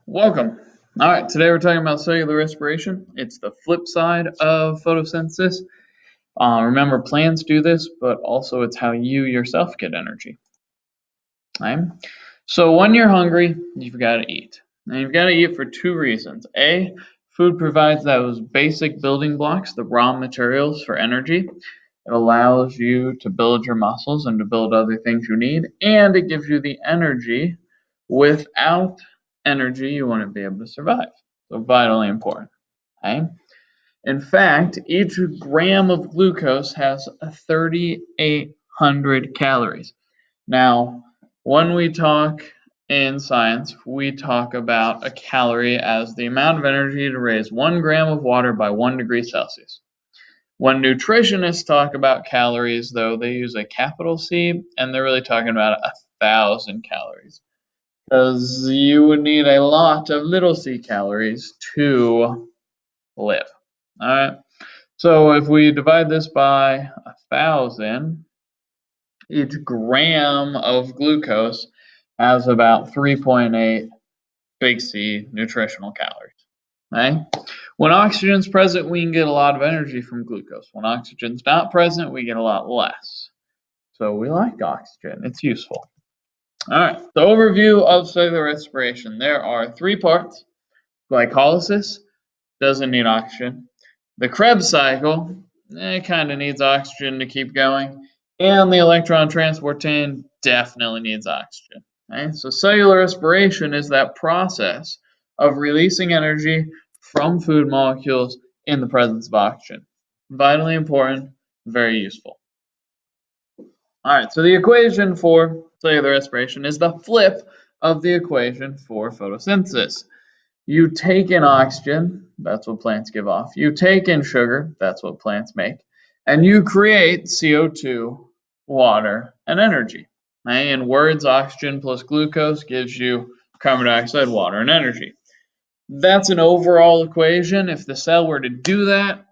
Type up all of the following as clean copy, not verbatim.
Welcome. All right, today we're talking about cellular respiration. It's the flip side of photosynthesis. Remember, plants do this, but also it's how you yourself get energy. Right? So when you're hungry, you've got to eat. And you've got to eat for two reasons. A, food provides those basic building blocks, the raw materials for energy. It allows you to build your muscles and to build other things you need, and it gives you the energy. Without energy, you wouldn't be able to survive. So vitally important. Okay? In fact, each gram of glucose has 3,800 calories. Now, when we talk in science, we talk about a calorie as the amount of energy to raise 1 gram of water by 1 degree Celsius. When nutritionists talk about calories, though, they use a capital C, and they're really talking about 1,000 calories. Because you would need a lot of little c calories to live. All right. So if we divide this by 1,000, each gram of glucose has about 3.8 big C nutritional calories. Okay? When oxygen's present, we can get a lot of energy from glucose. When oxygen's not present, we get a lot less. So we like oxygen. It's useful. All right, the overview of cellular respiration. There are 3 parts. Glycolysis doesn't need oxygen. The Krebs cycle, it kind of needs oxygen to keep going. And the electron transport chain definitely needs oxygen. Okay? So cellular respiration is that process of releasing energy from food molecules in the presence of oxygen. Vitally important, very useful. All right, so the equation for cellular respiration is the flip of the equation for photosynthesis. You take in oxygen, that's what plants give off. You take in sugar, that's what plants make. And you create CO2, water, and energy. Okay? In words, oxygen plus glucose gives you carbon dioxide, water, and energy. That's an overall equation. If the cell were to do that,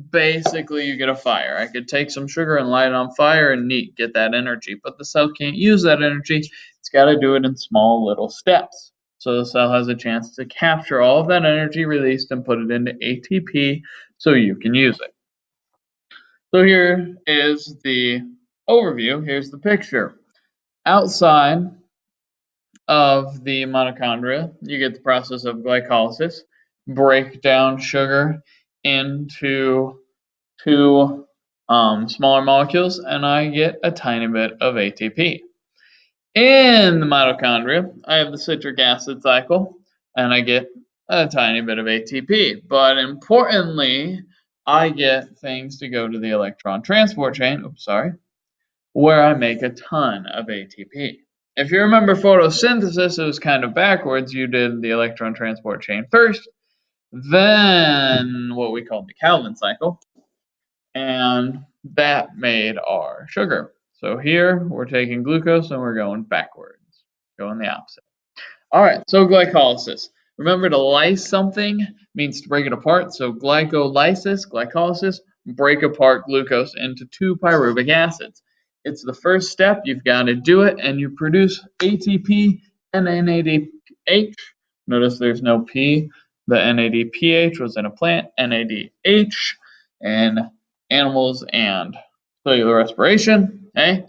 basically you get a fire. I could take some sugar and light it on fire and neat, get that energy. But the cell can't use that energy. It's got to do it in small little steps. So the cell has a chance to capture all of that energy released and put it into ATP so you can use it. So here is the overview. Here's the picture. Outside of the mitochondria, you get the process of glycolysis, break down sugar into 2 smaller molecules, and I get a tiny bit of ATP. In the mitochondria, I have the citric acid cycle, and I get a tiny bit of ATP. But importantly, I get things to go to the electron transport chain, where I make a ton of ATP. If you remember photosynthesis, it was kind of backwards. You did the electron transport chain first, then what we call the Calvin cycle, and that made our sugar. So here we're taking glucose and we're going backwards, going the opposite. All right, so glycolysis. Remember, to lyse something means to break it apart. So glycolysis, break apart glucose into 2 pyruvic acids. It's the first step. You've got to do it, and you produce ATP and NADH. Notice there's no P. The NADPH was in a plant, NADH in animals and cellular respiration. Okay?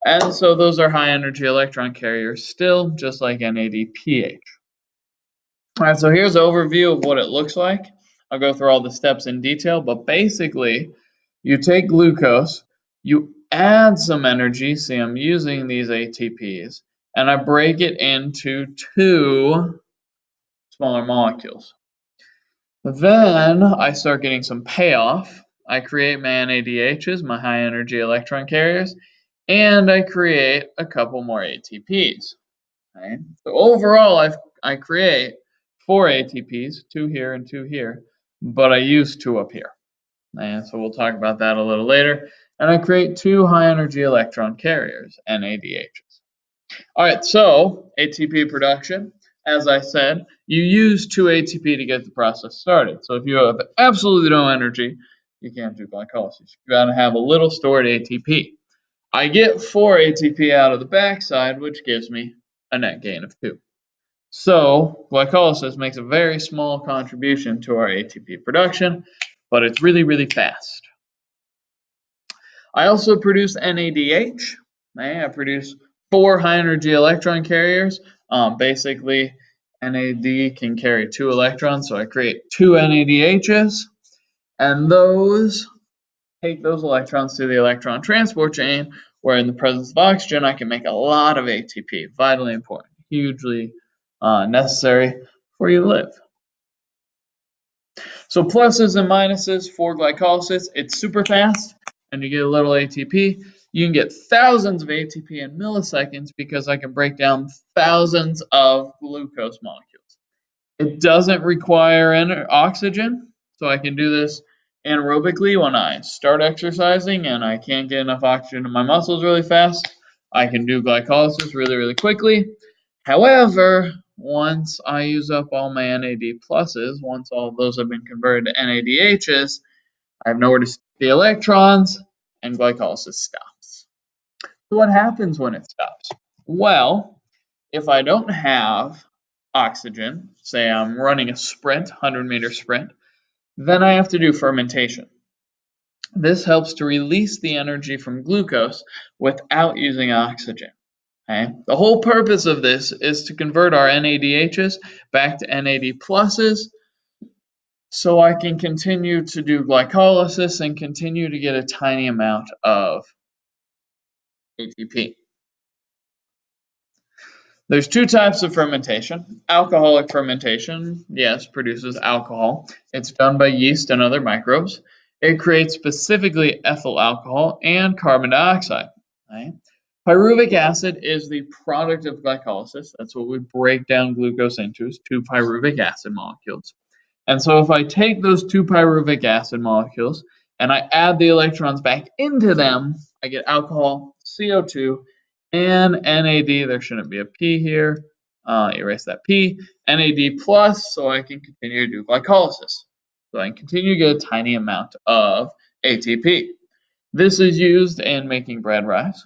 And so those are high energy electron carriers still, just like NADPH. All right, so here's an overview of what it looks like. I'll go through all the steps in detail, but basically, you take glucose, you add some energy, see I'm using these ATPs, and I break it into 2 smaller molecules. Then I start getting some payoff. I create my NADHs, my high energy electron carriers, and I create a couple more ATPs. Okay? So overall, I create 4 ATPs, 2 here and 2 here, but I use 2 up here. And so we'll talk about that a little later. And I create 2 high energy electron carriers, NADHs. All right, so ATP production, as I said, you use 2 ATP to get the process started. So if you have absolutely no energy, you can't do glycolysis. You got to have a little stored ATP. I get 4 ATP out of the backside, which gives me a net gain of 2. So glycolysis makes a very small contribution to our ATP production, but it's really, really fast. I also produce NADH. I produce 4 high-energy electron carriers. Basically, NAD can carry 2 electrons, so I create 2 NADHs, and those take those electrons to the electron transport chain, where in the presence of oxygen, I can make a lot of ATP. Vitally important, hugely necessary for you to live. So pluses and minuses for glycolysis, it's super fast, and you get a little ATP. You can get thousands of ATP in milliseconds because I can break down thousands of glucose molecules. It doesn't require oxygen, so I can do this anaerobically when I start exercising and I can't get enough oxygen in my muscles really fast. I can do glycolysis really, really quickly. However, once I use up all my NAD pluses, once all of those have been converted to NADHs, I have nowhere to stick the electrons, and glycolysis stops. So what happens when it stops? Well, if I don't have oxygen, say I'm running a sprint, 100-meter sprint, then I have to do fermentation. This helps to release the energy from glucose without using oxygen. Okay? The whole purpose of this is to convert our NADHs back to NAD pluses so I can continue to do glycolysis and continue to get a tiny amount of ATP. There's 2 types of fermentation. Alcoholic fermentation, yes, produces alcohol. It's done by yeast and other microbes. It creates specifically ethyl alcohol and carbon dioxide. Right? Pyruvic acid is the product of glycolysis. That's what we break down glucose into, is 2 pyruvic acid molecules. And so if I take those 2 pyruvic acid molecules and I add the electrons back into them, I get alcohol, CO2, and NAD. There shouldn't be a P here. Erase that P. NAD plus, so I can continue to do glycolysis. So I can continue to get a tiny amount of ATP. This is used in making bread rise.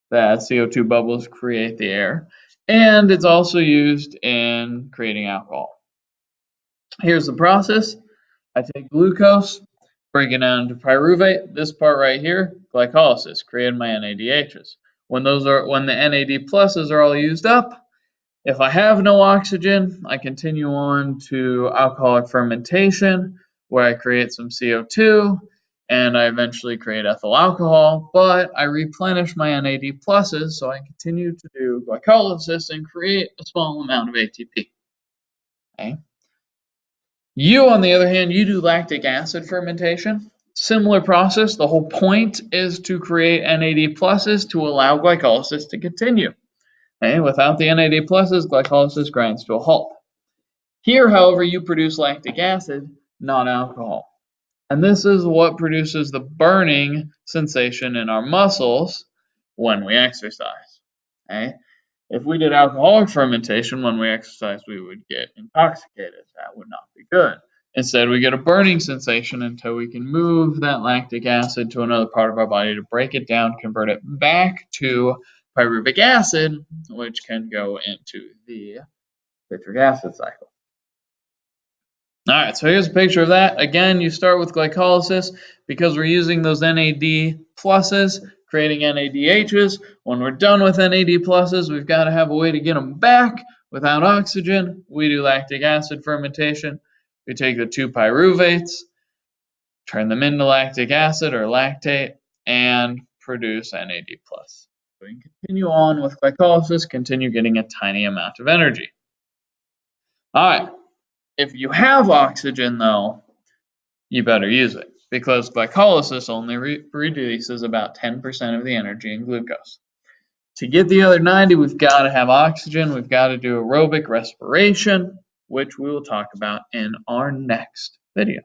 That CO2 bubbles create the air. And it's also used in creating alcohol. Here's the process. I take glucose, break it down into pyruvate. This part right here, glycolysis, creating my NADHs. When the NAD pluses are all used up, if I have no oxygen, I continue on to alcoholic fermentation, where I create some CO2, and I eventually create ethyl alcohol, but I replenish my NAD pluses, so I continue to do glycolysis and create a small amount of ATP. Okay. You, on the other hand, you do lactic acid fermentation. Similar process. The whole point is to create NAD pluses to allow glycolysis to continue. Okay? Without the NAD pluses, glycolysis grinds to a halt. Here, however, you produce lactic acid, not alcohol. And this is what produces the burning sensation in our muscles when we exercise. Okay? If we did alcoholic fermentation when we exercise, we would get intoxicated. That would not be good. Instead, we get a burning sensation until we can move that lactic acid to another part of our body to break it down, convert it back to pyruvic acid, which can go into the citric acid cycle. All right, so here's a picture of that. Again, you start with glycolysis because we're using those NAD pluses, creating NADHs. When we're done with NAD pluses, we've got to have a way to get them back without oxygen. We do lactic acid fermentation. We take the 2 pyruvates, turn them into lactic acid or lactate, and produce NAD+. We can continue on with glycolysis, continue getting a tiny amount of energy. All right. If you have oxygen, though, you better use it because glycolysis only releases about 10% of the energy in glucose. To get the other 90, we've got to have oxygen. We've got to do aerobic respiration, which we will talk about in our next video.